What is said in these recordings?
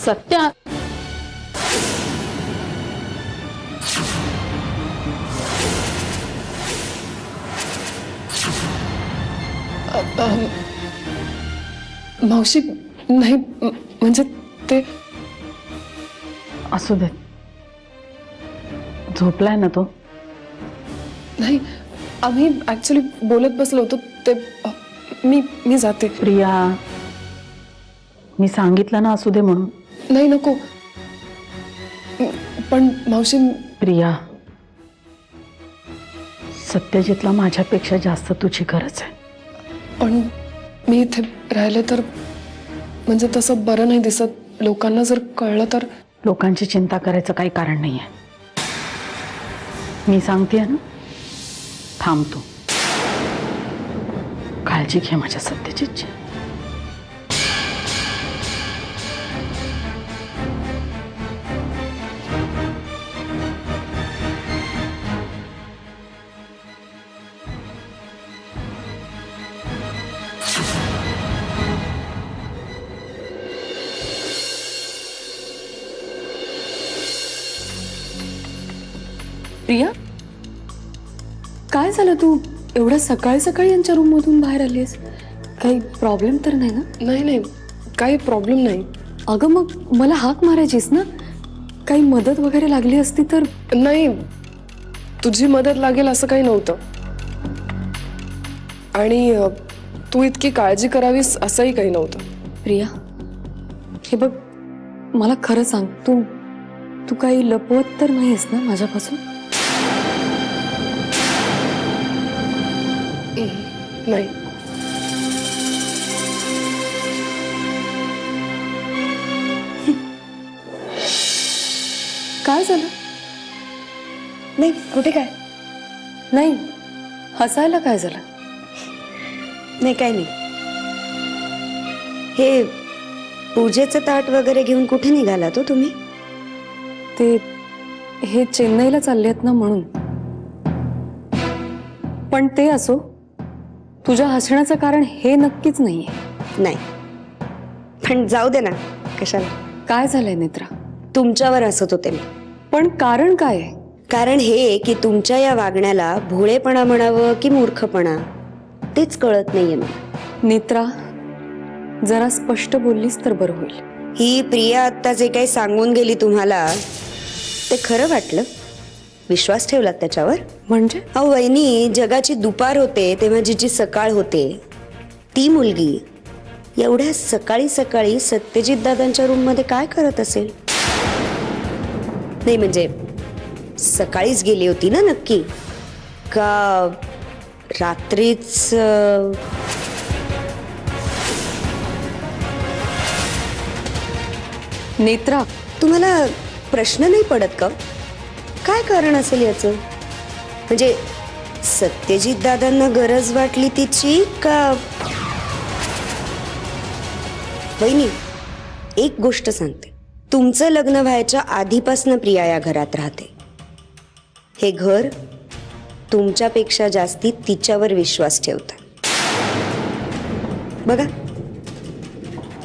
सत्या मावशी नाही म्हणजे ते असू देत. झोपलाय ना तो? नाही आम्ही ऍक्च्युली बोलत बसलो होतो ते मी जाते. प्रिया, मी सांगितलं ना असू दे म्हणून. नाही नको. पण मावशी प्रिया, सत्यजितला माझ्यापेक्षा जास्त तुझी गरज आहे. पण मी इथे राहिले तर म्हणजे तसं बरं नाही दिसत. लोकांना जर कळलं तर. लोकांची चिंता करायचं काही कारण नाहीये. मी सांगतेय ना, थांब तू. काळजी घे माझ्या सत्यजितची. प्रिया, काय झालं? तू एवढ्या सकाळी सकाळी यांच्या रूम मधून बाहेर आलीस? काही प्रॉब्लेम तर नाही ना? नाही नाही काही प्रॉब्लेम नाही. अगं मग मला हाक मारायचीस ना? काही मदत वगैरे लागली असती तर. नाही तुझी मदत लागेल असं काही नव्हतं. आणि तू इतकी काळजी करावीस असंही काही नव्हतं. प्रिया, हे बघ, मला खरं सांग, तू तू काही लपवत तर नाहीस ना माझ्यापासून? नाही. काय झालं? नाही कुठे काय नाही, हसायला काय झालं? नाही काय नाही. हे पूजेचं ताट वगैरे घेऊन कुठे निघाला तो तुम्ही? ते हे चेन्नईला चालले आहेत ना म्हणून. पण ते असो, तुझ्या हसण्याचं कारण हे नक्कीच नाहीये. नाही पण जाऊ दे ना, कशाला. काय झालंय नेत्रा? तुमच्यावर हसत होते मी. पण कारण काय आहे? कारण हे की तुमच्या या वागण्याला भोळेपणा म्हणावं की मूर्खपणा तेच कळत नाहीये मला. नेत्रा, जरा स्पष्ट बोललीस तर बरं होईल. ही प्रिया आत्ता जे काही सांगून गेली तुम्हाला ते खरं वाटलं? विश्वास ठेवलात त्याच्यावर? म्हणजे? अहो वहिनी, जगाची दुपार होते तेव्हा जिची सकाळ होते, ती मुलगी एवढ्या सकाळी सकाळी सत्यजित दादांच्या रूम मध्ये काय करत असेल? नाही म्हणजे सकाळीच गेली होती ना नक्की, का रात्रीच? नेत्रा, तुम्हाला प्रश्न नाही पडत का काय कारण असेल याचं? म्हणजे सत्यजित दादांना गरज वाटली तिची का? वहिनी, एक गोष्ट सांगते, तुमचं लग्न व्हायच्या आधीपासून प्रिया या घरात राहते. हे घर तुमच्यापेक्षा जास्ती तिच्यावर विश्वास ठेवतं. बघा,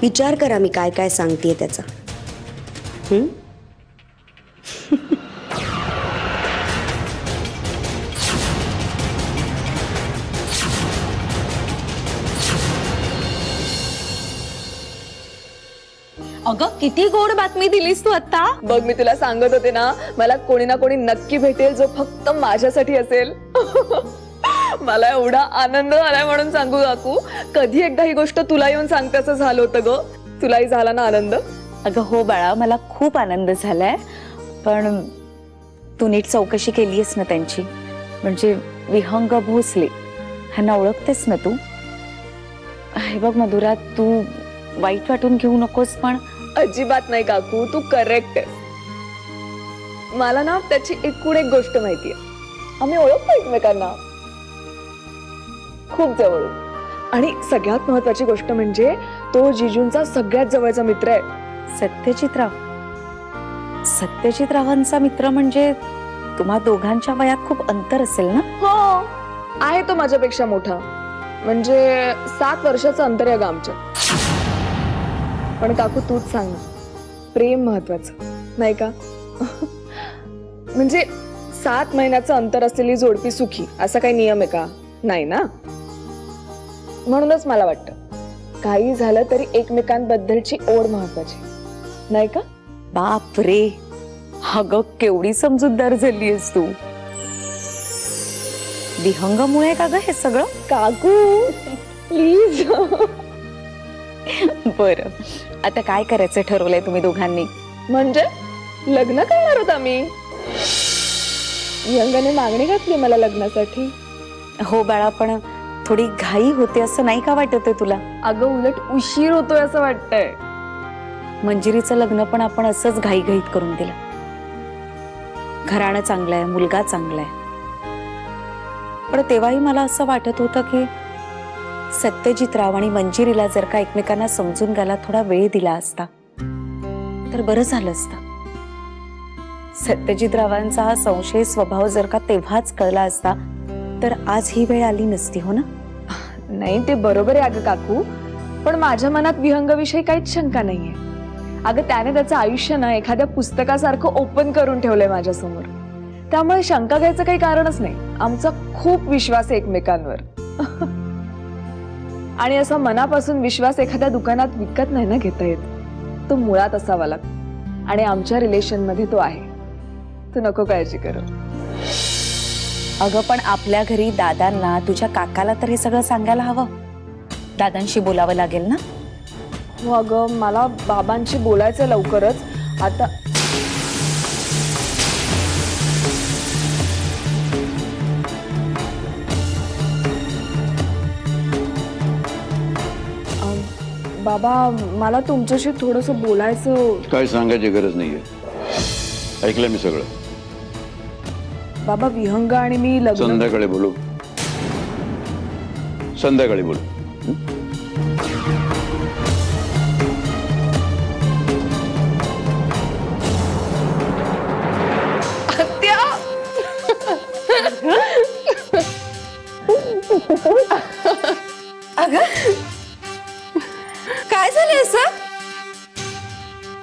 विचार करा मी काय काय सांगतेय त्याचा. अगं किती गोड बातमी दिलीस तू आता. बघ, मी तुला सांगत होते ना, मला कोणी ना कोणी नक्की भेटेल जो फक्त माझ्यासाठी असेल. मला एवढा आनंद झालाय म्हणून सांगू काकू, कधी एकदा ही गोष्ट तुला येऊन सांगते असं झालं होतं ग. तुलाही झाला ना आनंद? अगं हो बाळा, मला खूप आनंद झालाय. पण तू नीट चौकशी केलीस ना त्यांची? म्हणजे विहंग भोसले ह्यांना ओळखतेस ना तू? हे बघ मधुरा, तू वाईट वाटून घेऊ नकोस. पण अजिबात नाही काकू, तू करेक्ट आहे. मला ना त्याची एकूण एक गोष्ट माहितीये. आम्ही ओळखतो एकमेकांना खूप जवळून. आणि सगळ्यात महत्वाची गोष्ट म्हणजे तो जिजूंचा सगळ्यात जवळचा मित्र आहे. सत्यजितराव? सत्यजितरावांचा मित्र म्हणजे तुम्हा दोघांच्या वयात खूप अंतर असेल ना? हो, आहे तो माझ्यापेक्षा मोठा. म्हणजे 7 वर्षाचं अंतर आहे ग आमच्या. पण काकू तूच सांग, प्रेम महत्वाचं नाही का? म्हणजे 7 महिन्याचं अंतर असलेली जोडपी सुखी असा काही नियम आहे का? नाही ना. म्हणूनच मला वाटतं काही झालं तरी एकमेकांबद्दलची ओढ महत्वाची नाही का? बाप रे, अगं केवढी समजूतदार झालीयस तू. विहंगामुळे का ग हे सगळं? काकू प्लीज. बरं, आता काय करायचं ठरवलंय तुम्ही दोघांनी? म्हणजे लग्न करणार होत आम्ही. यंगाने मागणी घातली मला लग्नासाठी. हो बाळा, पण थोडी घाई होते असं नाही का वाटत तुला? अगं उलट उशीर होतोय असं वाटतंय. मंजिरीचं लग्न पण आपण असंच घाईघाईत करून दिलं. घराणं चांगलं आहे, मुलगा चांगला आहे, पण तेव्हाही मला असं वाटत होतं की सत्यजितराव आणि मंजिरीला जर का एकमेकांना समजून घ्यायला थोडा वेळ दिला असता तर बरं झालं असतं. सत्यजितरावांचा हा संशयी स्वभाव जर का तेव्हाच कळला असता तर आज ही वेळ आली नसती, हो ना? नाही ते बरोबर आहे अगं काकू, पण माझ्या मनात विहंगाविषयी काहीच शंका नाहीये. अगं त्याने त्याचं आयुष्य ना एखाद्या पुस्तकासारखं ओपन करून ठेवलंय माझ्यासमोर. त्यामुळे शंका घ्यायचं काही कारणच नाही. आमचा खूप विश्वास आहे एकमेकांवर. आणि असा मनापासून विश्वास एखाद्या दुकानात विकत नाही ना घेता येत. तो मुळात असावा लागतो आणि आमच्या रिलेशन मध्ये तो आहे. तू नको काळजी करू. अगं पण आपल्या घरी दादांना, तुझ्या काकाला तर हे सगळं सांगायला हवं. दादांशी बोलावं लागेल ना? हो अगं, मला बाबांशी बोलायचं लवकरच. आता बाबा मला तुमच्याशी थोडंसं बोलायचं. काय सांगायची गरज नाहीये, ऐकलं मी सगळं. बाबा विहंग आणि मी लग्न. संध्याकाळी बोलू, संध्याकाळी बोलू. काय झालं असं?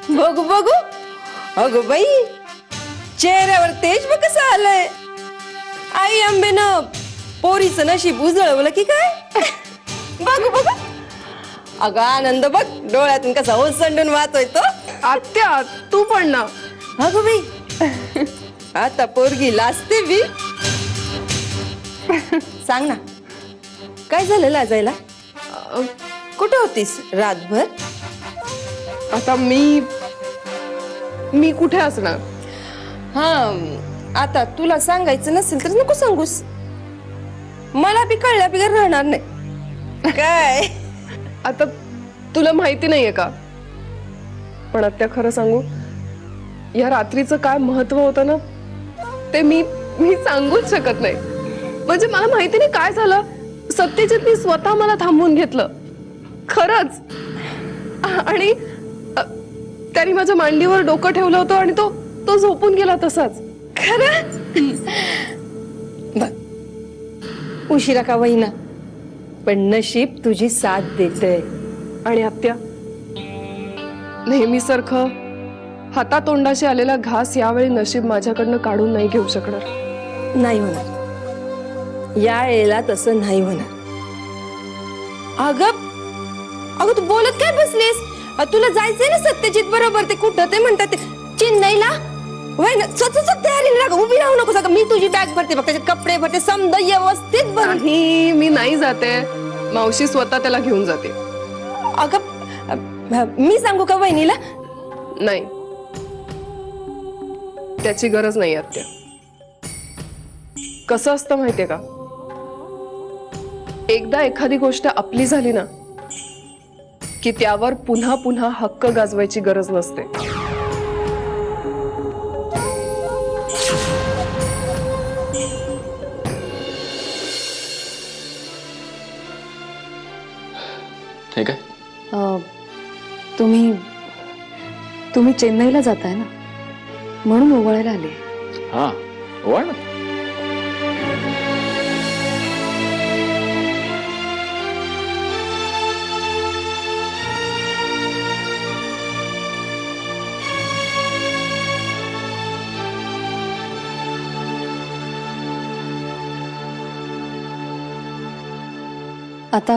बघू बघू. अगं बाई, चेहऱ्यावर तेज बघ कसं आलंय. आई आंबेनं पोरीचं नशीब उजळवलं की काय? बघू बघू. अगं आनंद बघ डोळ्यातून कसा ओसंडून वाहतोय तो. आत्या तू पण ना. अगं बाई, आता पोरगी लाजते बी. सांग ना, काय झालं लाजायला? कुठे होतीस रातभर? आता मी कुठे असणार? हा, आता तुला सांगायचं नसेल तर नको सांगूस. मला बी कळल्या बिगर राहणार नाही. काय आता तुला माहिती नाहीये का? पण आत्या खरं सांगू, या रात्रीचं काय महत्व होतं ना ते मी सांगूच शकत नाही. म्हणजे मला माहिती नाही काय झालं. सत्यजितनी स्वतः मला थांबवून घेतलं खरंच. आणि त्याने माझ्या मांडीवर डोकं ठेवलं होतं आणि तो झोपून गेला तसाच. खरंच? बर, उशिरा का होईना पण नशीब तुझी साथ देते. आणि आत्या, नेहमीसारखं हातातोंडाशी आलेला घास यावेळी नशीब माझ्याकडनं काढून नाही घेऊ शकणार. नाही होणार, या वेळेला तसं नाही होणार. अगं अगं तू बोलत काय बसलीस? तुला जायचंय ना सत्यजित बरोबर. ते कुठं ते म्हणतात ते चेन्नईला. वय ना, स्वतःच तयारी लाग, उभी राहू नको. सगळं मी तुझी बॅग भरते बघ, त्याचे कपडे भरते, समजा व्यवस्थित भर. नाही, मी नाही जाते. मावशी स्वतः त्याला घेऊन जाते. अगं मी सांगू का वहिनीला? नाही, त्याची गरज नाही आत्या. कसं असतं माहितीये का, एकदा एखादी गोष्ट आपली झाली ना की त्यावर पुन्हा पुन्हा हक्क गाजवायची गरज नसते. ठीक आहे. तुम्ही चेन्नईला जाताय ना, म्हणून ओवाळायला आले. हा, वळ ना. आता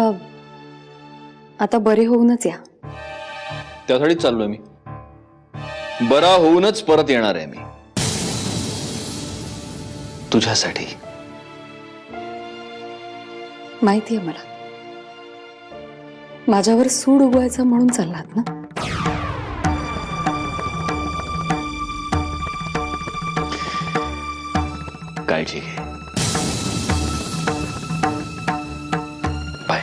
आता बरे होऊनच या. त्यासाठीच चाललोय मी. बरा होऊनच परत येणार आहे मी तुझ्यासाठी. माहितीये मला, माझ्यावर सूड उगवायचा म्हणून चाललात ना. काळजी घे. बाय.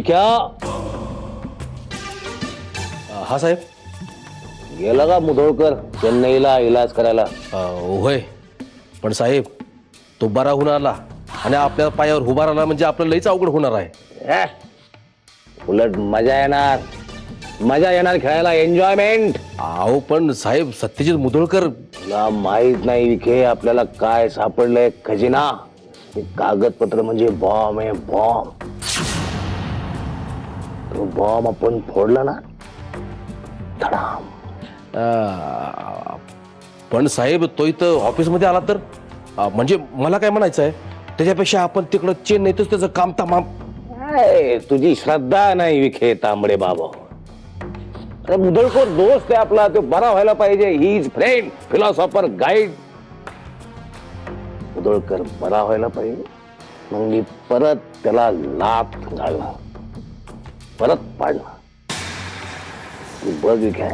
क्या हा साहेब. गेला का मुधोळकर चेन्नईला इलाज करायला? होय, पण साहेब तो बरा होऊन आला आणि आपल्या पायावर उभा राहिला म्हणजे आपलं लईच अवघड होणार आहे. उलट मजा येणार खेळायला, एन्जॉयमेंट. अहो पण साहेब सत्यजित मुधोळकर. तुला माहित नाही विखे आपल्याला काय सापडलंय खजिना. हे कागदपत्र म्हणजे बॉम्ब आहे, बॉम्ब. तो बॉम्ब आपण फोडला ना, धडाम. पण साहेब तो इथं ऑफिसमध्ये आला तर म्हणजे मला काय म्हणायचं आहे, त्याच्यापेक्षा आपण तिकडं चेन्नईतच त्याचं काम तमाम. तुझी श्रद्धा नाही विखे तांबडे बाबा. अरे मुधोळकर दोस्त आहे आपला, तो बरा व्हायला पाहिजे. He is friend, philosopher, guide. Mudholkar बरा व्हायला पाहिजे. मग मी परत त्याला लाथ घालणार, परत पाडणार. तू बघ विखे,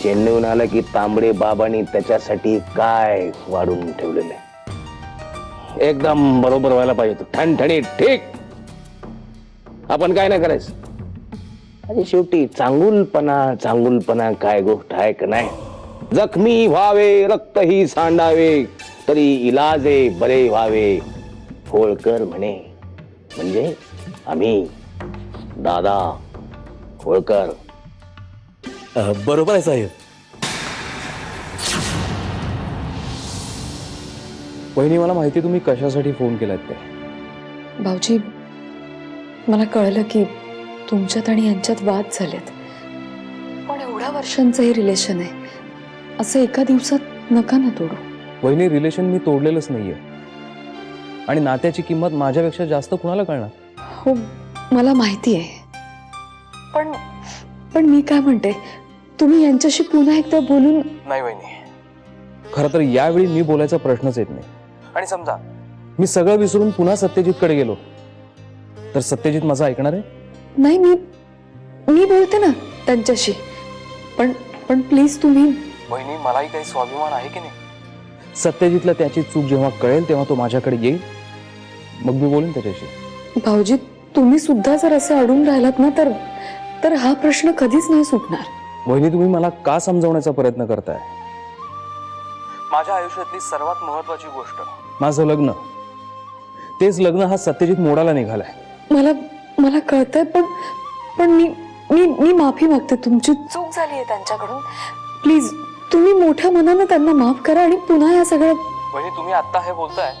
चेन्नईहून आला की तांबडे बाबांनी त्याच्यासाठी काय वाढून ठेवलेलं आहे. एकदम बरोबर व्हायला पाहिजे. ठणठणीत ठीक. आपण काय नाही करायचं. आणि शेवटी चांगुलपणा काय गोष्ट आहे का नाही. जखमी व्हावे, रक्तही सांडावे, तरी इलाजे बरे व्हावे, होळकर म्हणे. म्हणजे आम्ही, दादा होळकर. बरोबर आहे साहेब. वहिनी मला माहिती तुम्ही कशासाठी फोन केलात ते. भाऊजी, मला कळलं की तुमच्यात आणि यांच्यात वाद झालेत. पण एवढ्या वर्षांचं हे रिलेशन आहे, असं एका दिवसात नका ना तोडू. वहिनी रिलेशन मी तोडलेलंच नाहीये आणि नात्याची किंमत माझ्यापेक्षा जास्त कुणाला कळणार. हो, मला माहिती आहे. पण मी काय म्हणते, तुम्ही यांच्याशी पुन्हा एकदा बोलून. नाही वहिनी, खरं तर यावेळी मी बोलायचा प्रश्नच येत नाही. आणि समजा मी सगळं विसरून पुन्हा सत्यजितकडे गेलो तर सत्यजित माझं ऐकणार आहे? नाही, मी बोलते ना त्यांच्याशी. पण प्लीज तुम्ही. वहिनी मलाही काही स्वाभिमान आहे की नाही. सत्यजितला त्याची चूक जेव्हा कळेल तेव्हा तो माझ्याकडे येईल, मग मी बोलेन त्याच्याशी. भाऊजी, तुम्ही सुद्धा जर असे अडून राहिलात ना तर हा प्रश्न कधीच नाही सुटणार. वहिनी तुम्ही मला का समजावण्याचा प्रयत्न करताय. माझ्या आयुष्यातली सर्वात महत्वाची गोष्ट माझं लग्न. तेच लग्न हा सत्यजित मोडाला निघालाय. मला कळतंय, पण मी माफी मागते. तुमची चूक झाली आहे त्यांच्याकडून. प्लीज तुम्ही मोठ्या मनानं त्यांना माफ करा आणि पुन्हा या सगळ्या. वहिनी तुम्ही आता हे बोलताय,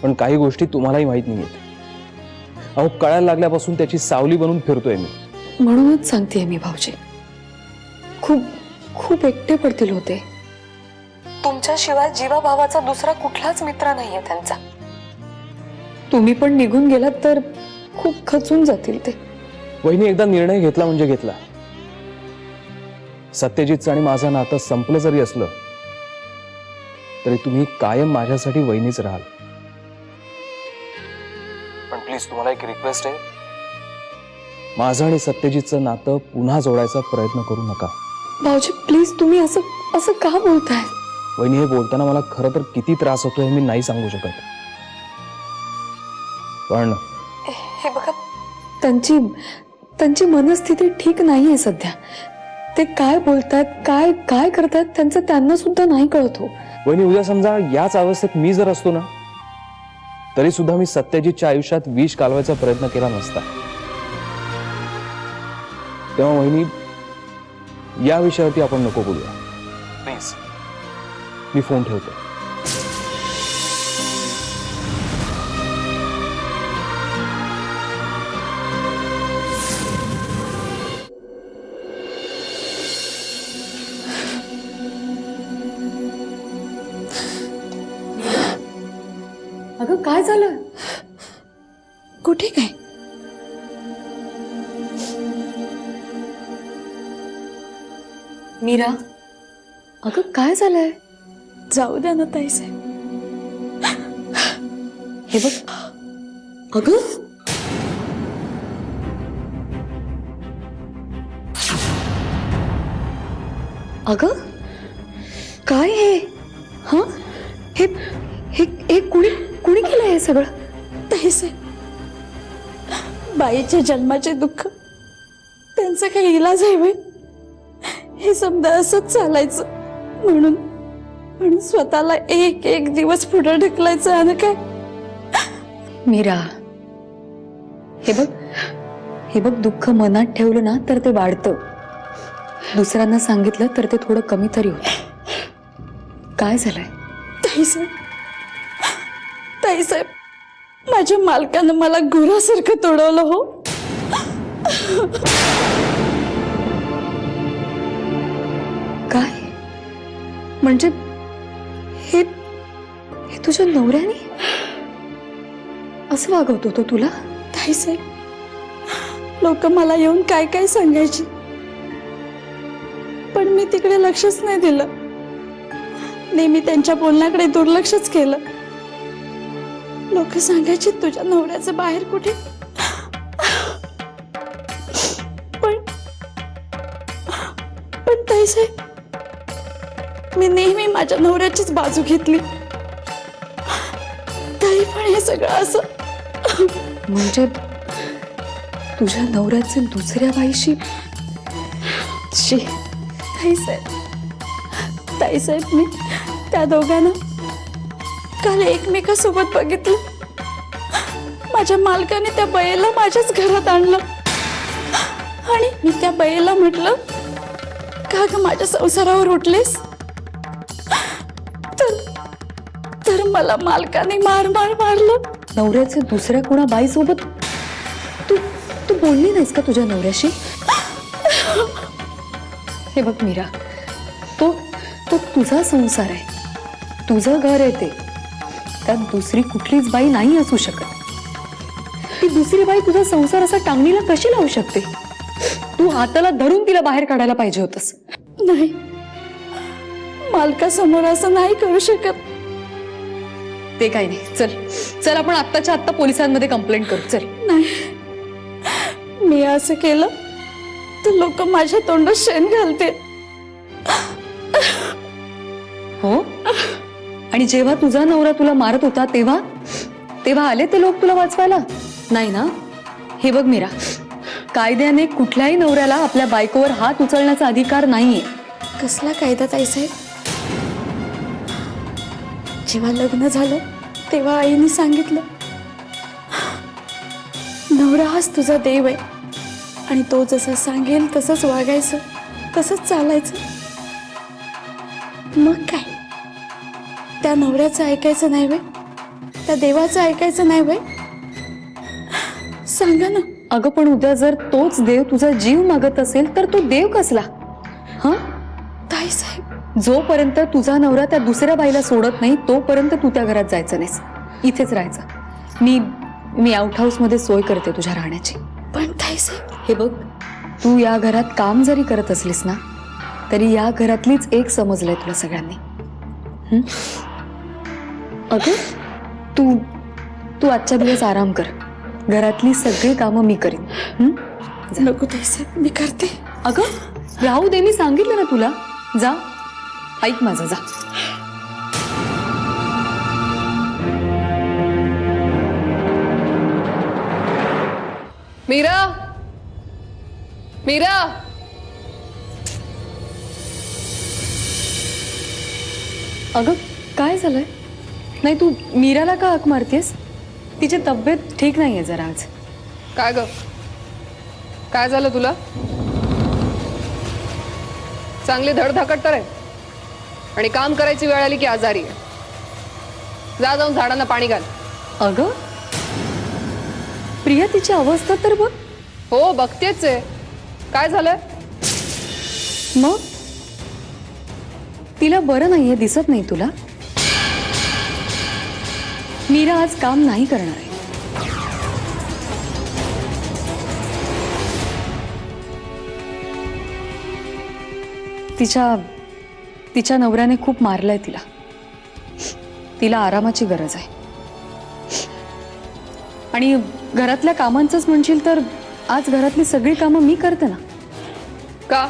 पण काही गोष्टी तुम्हालाही माहित नाहीयेत. अहो कळायला लागल्यापासून त्याची सावली बनून फिरतोय मी. म्हणूनच सांगतेय मी भाऊजी, खूप खूप एकटे पडतील होते. तुमच्याशिवाय जीवाभावाचा दुसरा कुठलाच मित्र नाहीये त्यांचा. तुम्ही पण निघून गेलात तर खूप खचून जातील ते. वहिनी एकदा निर्णय घेतला म्हणजे घेतला. सत्यजितचं आणि माझं नातं संपलं जरी असलं तरी तुम्ही कायम माझ्यासाठी वहिनीच राहाल. पण प्लीज तुम्हाला एक रिक्वेस्ट आहे, माझं आणि सत्यजितचं नातं पुन्हा जोडायचा प्रयत्न करू नका. भाऊजी प्लीज, तुम्ही असं का बोलताय. वहिनी हे बोलताना मला खरं तर किती त्रास होतो हे मी नाही सांगू शकत. पण हे बघा, त्यांची मनस्थिती ठीक नाहीये सध्या. ते काय बोलतात, काय करतात त्यांचं त्यांना सुद्धा नाही कळत हो. वहिनी उद्या समजा याच अवस्थेत मी जर असतो ना तरी सुद्धा मी सत्यजितच्या आयुष्यात विष कालवायचा प्रयत्न केला नसता. तेव्हा वहिनी या विषयावरती आपण नको बोलूया प्लीज. मी फोन ठेवतो. अगं काय झालं? कुठे काय? मीरा, अगं काय झालंय? जाऊ द्या ना ताईसाहेब. हे बघ. अगं अगं काय हे? हा हे हे हे कुणी कुणी केलं हे सगळं? ताईसाहेब, बाईच्या जन्माचे दुःख त्यांचा काही इलाज आहे व्हय? हे समजा असंच चालायचं म्हणून म्हणून स्वतःला एक एक दिवस पुढे ढकलायचं आणि काय? मीरा, हे बघ दुःख मनात ठेवलं ना तर ते वाढतं. दुसऱ्यांना सांगितलं तर ते थोडं कमी तरी होतं. काय झालंय? ताईसाहेब, माझ्या मालकानं मला गुरासारखं तोडवलं हो. काय म्हणजे हे हे तुझ्या नवऱ्याने असं वागवत होतो तुला? ताईसाहेब, लोक मला येऊन काय काय सांगायची, पण मी तिकडे लक्षच नाही दिलं. नेहमी त्यांच्या बोलण्याकडे दुर्लक्षच केलं. लोक सांगायचे तुझ्या नवऱ्याचं बाहेर कुठे, पण ताईसाहेब, मी नेहमी माझ्या नवऱ्याचीच बाजू घेतली. तरी पण हे सगळं असं. म्हणजे तुझ्या नवऱ्याचे दुसऱ्या बाईशी? ताईसाहेब, मी त्या दोघांना काल एकमेकांसोबत बघितलं. माझ्या मालकाने त्या बाईला माझ्याच घरात आणलं आणि मी त्या बाईला म्हटलं, का ग माझ्या संसारावर उठलेस? तर मला मालकाने मारलं. नवऱ्याचे दुसऱ्या कोणा बाईसोबत तू बोलली नाहीस का तुझ्या नवऱ्याशी? हे बघ मीरा, तो तुझा संसार आहे, तुझं घर आहे ते. त्यात दुसरी कुठलीच बाई नाही असू शकत. ती दुसरी बाई तुझा संसार असा टांगणीला कशी लावू शकते? तू हाताला धरून तिला बाहेर काढायला पाहिजे होतस. नाही, मालकासमोर असं नाही करू शकत. ते काही नाही, चल आपण आत्ताच्या आत्ता पोलिसांमध्ये कंप्लेंट करू. चल. नाही, मी असं केलं तर लोक माझ्या तोंडात शेण घालते. हो, आणि जेव्हा तुझा नवरा तुला मारत होता तेव्हा आले ते लोक तुला वाचवायला? नाही ना. हे बघ मीरा, कायद्याने कुठल्याही नवऱ्याला आपल्या बायकोवर हात उचलण्याचा अधिकार नाहीये. कसला कायदा ताईसाहेब? जेव्हा लग्न झालं तेव्हा आईने सांगितलं, नवरा हाच तुझा देव आहे आणि तो जसं सांगेल तसंच वागायचं, तसंच चालायचं. मग काय, त्या नवऱ्याचं ऐकायचं नाही व्हय? त्या देवाचं ऐकायचं नाही व्हय? सांगा ना. अगं पण उद्या जर तोच देव तुझा जीव मागत असेल तर तो देव कसला? हा ताईसाहेब, जोपर्यंत तुझा नवरा त्या दुसऱ्या बाईला सोडत नाही तोपर्यंत तू त्या घरात जायचं नाहीस, इथेच राहायचं. मी आउट हाऊस मध्ये सोय करते तुझ्या राहण्याची. पण ताईसाहेब, हे बघ, तू या घरात काम जरी करत असलीस ना तरी या घरातलीच एक समजलंय तुला सगळ्यांनी. अगं तू आजच्या दिवस आराम कर, घरातली सगळी कामं मी करीन. नको ताईसाहेब, मी करते. अगं राहू दे, मी सांगितलं ना तुला. जा, ऐक माझं, जा. मीरा, मीरा, अगं काय झालंय? नाही, तू मीराला का हाक मारतेस? तिची तब्येत ठीक नाहीये जरा आज. काय ग, काय झालं तुला? चांगली धडधाकट तर आहे आणि काम करायची वेळ आली की आजारी आहे. जा, जाऊन झाडांना पाणी घाल. अगं प्रिया, तिची अवस्था तर बघ. हो, बघतेच आहे. काय झालंय? मग तिला बरं नाहीये, दिसत नाही तुला? मीरा आज काम नाही करणार आहे. तिच्या नवऱ्याने खूप मारलंय तिला. तिला आरामाची गरज आहे. आणि घरातल्या कामांचंच म्हणशील तर आज घरातली सगळी कामं मी करते ना. का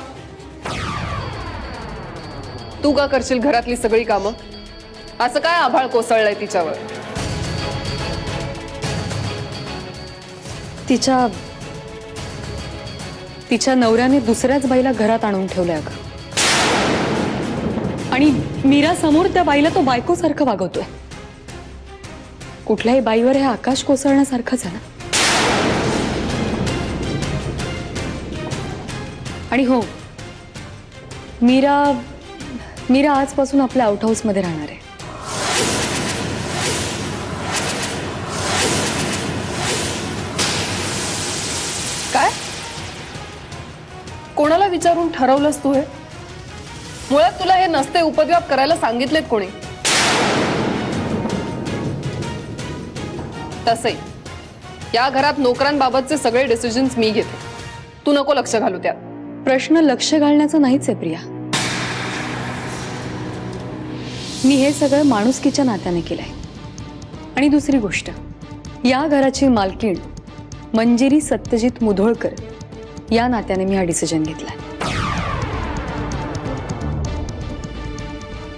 तू का करशील घरातली सगळी कामं? असं काय आभाळ कोसळलंय तिच्यावर? तिच्या नवऱ्याने दुसऱ्याच बाईला घरात आणून ठेवलंय अगं. आणि मीरा समोर त्या बाईला तो बायकोसारखं वागवतोय. कुठल्याही बाईवर हे आकाश कोसळण्यासारखंच आहे ना. आणि हो, मीरा आजपासून आपल्या आउट हाऊस मध्ये राहणार आहे. काय? कोणाला विचारून ठरवलंस तू हे? मुळात तुला हे नसते उपद्व्याप करायला सांगितलेत कोणी? तसंही या घरात नोकरांबाबतचे सगळे डिसिजन्स मी घेते. तू नको लक्ष घालू त्यात. प्रश्न लक्ष घालण्याचा नाहीच आहे प्रिया. मी हे सगळं माणुसकीच्या नात्याने केलंय. आणि दुसरी गोष्ट, या घराची मालकीण मंजिरी सत्यजित मुधोळकर या नात्याने मी हा डिसिजन घेतलाय.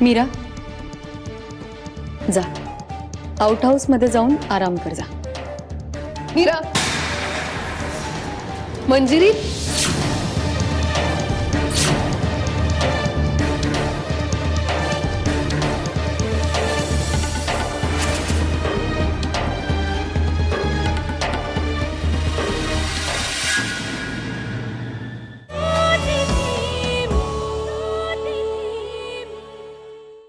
मीरा, जा आउट हाऊस मध्ये जाऊन आराम कर जा. मीरा, मंजिरी